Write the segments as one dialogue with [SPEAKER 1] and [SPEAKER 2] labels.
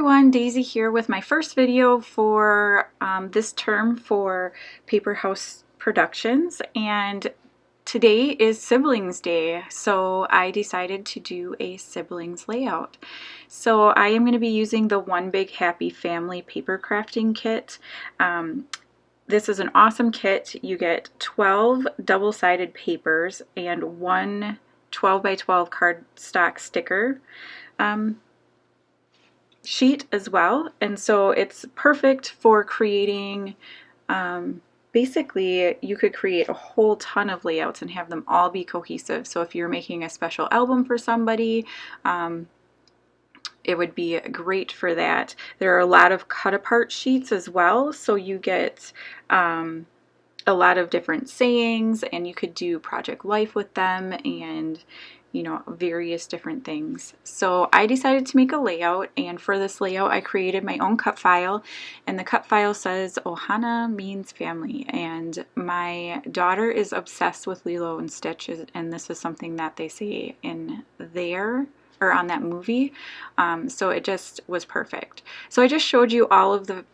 [SPEAKER 1] everyone, Daisy here with my first video for this term for Paper House Productions, and today is Siblings Day, so I decided to do a siblings layout. So I am going to be using the One Big Happy Family paper crafting kit. This is an awesome kit. You get 12 double-sided papers and one 12 by 12 cardstock sticker sheet as well, and so it's perfect for creating basically you could create a whole ton of layouts and have them all be cohesive. So if you're making a special album for somebody, it would be great for that. There are a lot of cut apart sheets as well, so you get a lot of different sayings, and you could do project life with them and various different things. So I decided to make a layout, and for this layout I created my own cut file, and the cut file says Ohana means family, and my daughter is obsessed with Lilo and Stitch, and this is something that they say in there or on that movie, so it just was perfect. So I just showed you all of the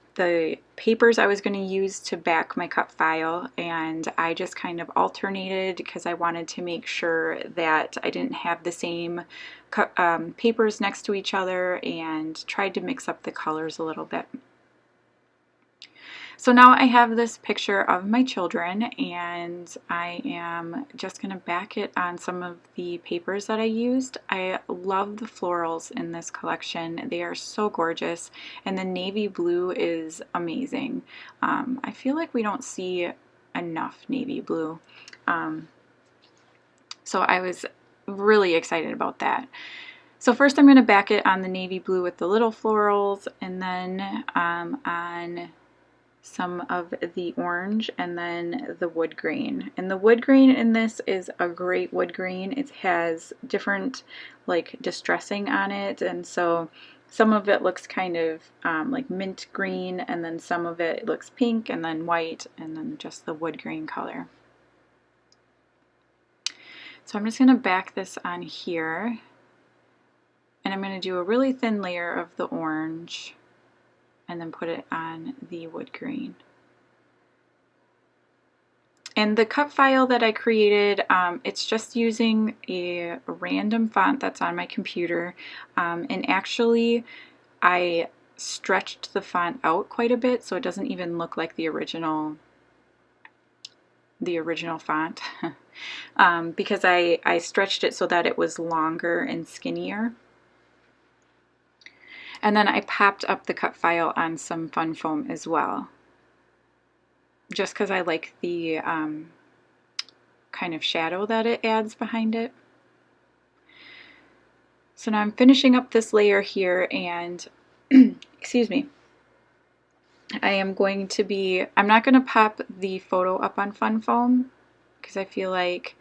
[SPEAKER 1] papers I was going to use to back my cut file, and I just kind of alternated because I wanted to make sure that I didn't have the same papers next to each other, and tried to mix up the colors a little bit. So now I have this picture of my children, and I am just going to back it on some of the papers that I used. I love the florals in this collection. They are so gorgeous, and the navy blue is amazing. I feel like we don't see enough navy blue. So I was really excited about that. So first I'm going to back it on the navy blue with the little florals, and then on some of the orange, and then the wood grain. And the wood grain in this is a great wood grain. It has different like distressing on it, and so some of it looks kind of like mint green, and then some of it looks pink, and then white, and then just the wood grain color. So I'm just going to back this on here, and I'm going to do a really thin layer of the orange and then put it on the wood grain. And the cut file that I created, it's just using a random font that's on my computer, and actually I stretched the font out quite a bit so it doesn't even look like the original font because I stretched it so that it was longer and skinnier. And then I popped up the cut file on some fun foam as well, just because I like the kind of shadow that it adds behind it. So now I'm finishing up this layer here, and excuse me, I'm not going to pop the photo up on fun foam because I feel like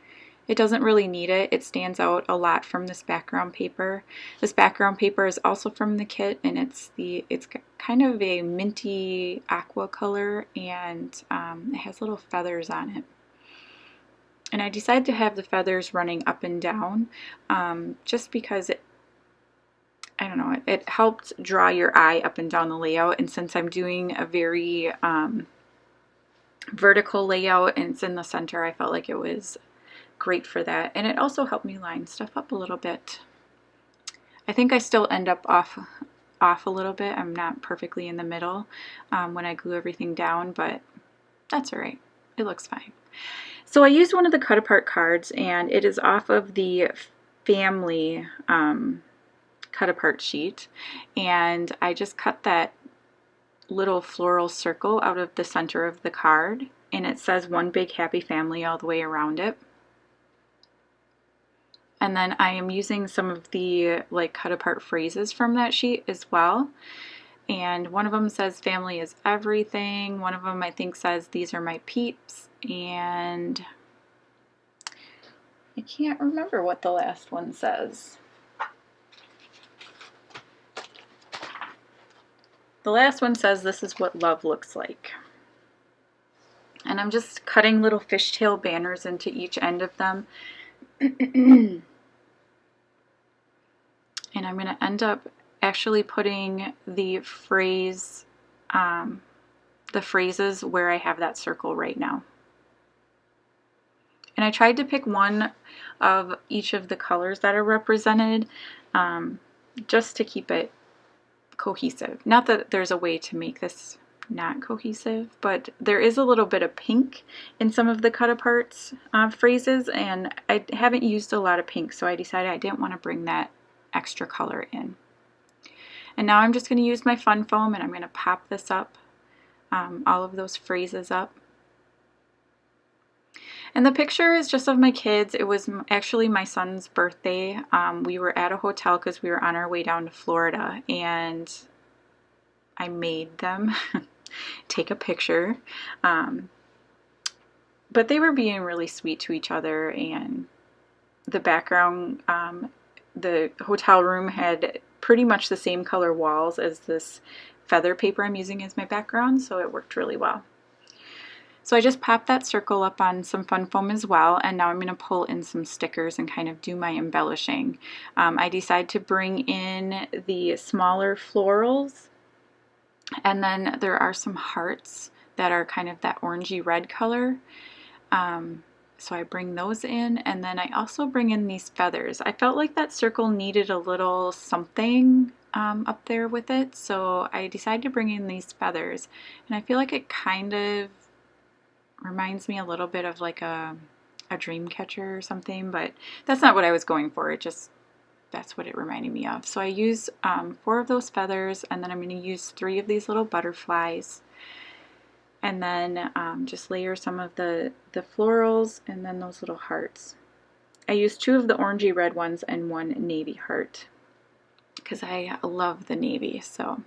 [SPEAKER 1] it doesn't really need it. It stands out a lot from this background paper. This background paper is also from the kit, and it's kind of a minty aqua color, and it has little feathers on it. And I decided to have the feathers running up and down just because I don't know, it helped draw your eye up and down the layout, and since I'm doing a very vertical layout and it's in the center, I felt like it was great for that, and it also helped me line stuff up a little bit. I think I still end up off a little bit. I'm not perfectly in the middle when I glue everything down, but that's alright. It looks fine. So I used one of the cut apart cards, and it is off of the family cut apart sheet, and I just cut that little floral circle out of the center of the card, and it says One Big Happy Family all the way around it. And then I am using some of the like cut apart phrases from that sheet as well. And one of them says family is everything. One of them I think says these are my peeps. And I can't remember what the last one says. The last one says this is what love looks like. And I'm just cutting little fishtail banners into each end of them. And I'm going to end up actually putting the phrases where I have that circle right now. And I tried to pick one of each of the colors that are represented, just to keep it cohesive. Not that there's a way to make this not cohesive, but there is a little bit of pink in some of the cut aparts phrases, and I haven't used a lot of pink, so I decided I didn't want to bring that extra color in. And now I'm just going to use my fun foam, and I'm going to pop this up, all of those phrases up. And the picture is just of my kids. It was actually my son's birthday. We were at a hotel because we were on our way down to Florida, and I made them take a picture. But they were being really sweet to each other, and the background, the hotel room had pretty much the same color walls as this feather paper I'm using as my background, so it worked really well. So I just popped that circle up on some fun foam as well, and now I'm going to pull in some stickers and kind of do my embellishing. I decided to bring in the smaller florals, and then there are some hearts that are kind of that orangey red color. So I bring those in, and then I also bring in these feathers. I felt like that circle needed a little something up there with it, so I decided to bring in these feathers, and I feel like it kind of reminds me a little bit of like a dream catcher or something, but that's not what I was going for. It just, that's what it reminded me of. So I use 4 of those feathers, and then I'm going to use 3 of these little butterflies, and then just layer some of the florals, and then those little hearts. I used 2 of the orangey red ones and 1 navy heart because I love the navy. So,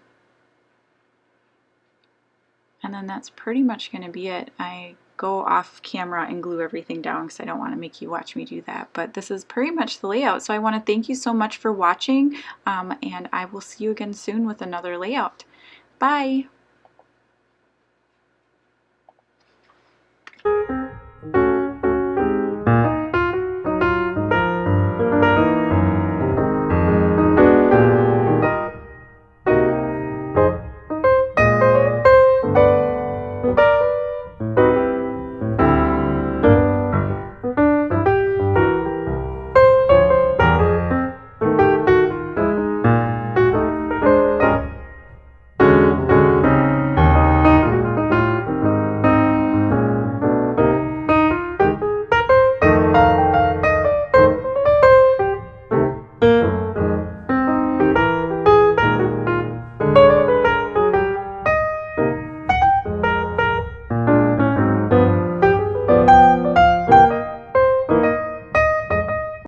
[SPEAKER 1] and then that's pretty much going to be it. I go off camera and glue everything down because I don't want to make you watch me do that, but this is pretty much the layout. So I want to thank you so much for watching, and I will see you again soon with another layout. Bye!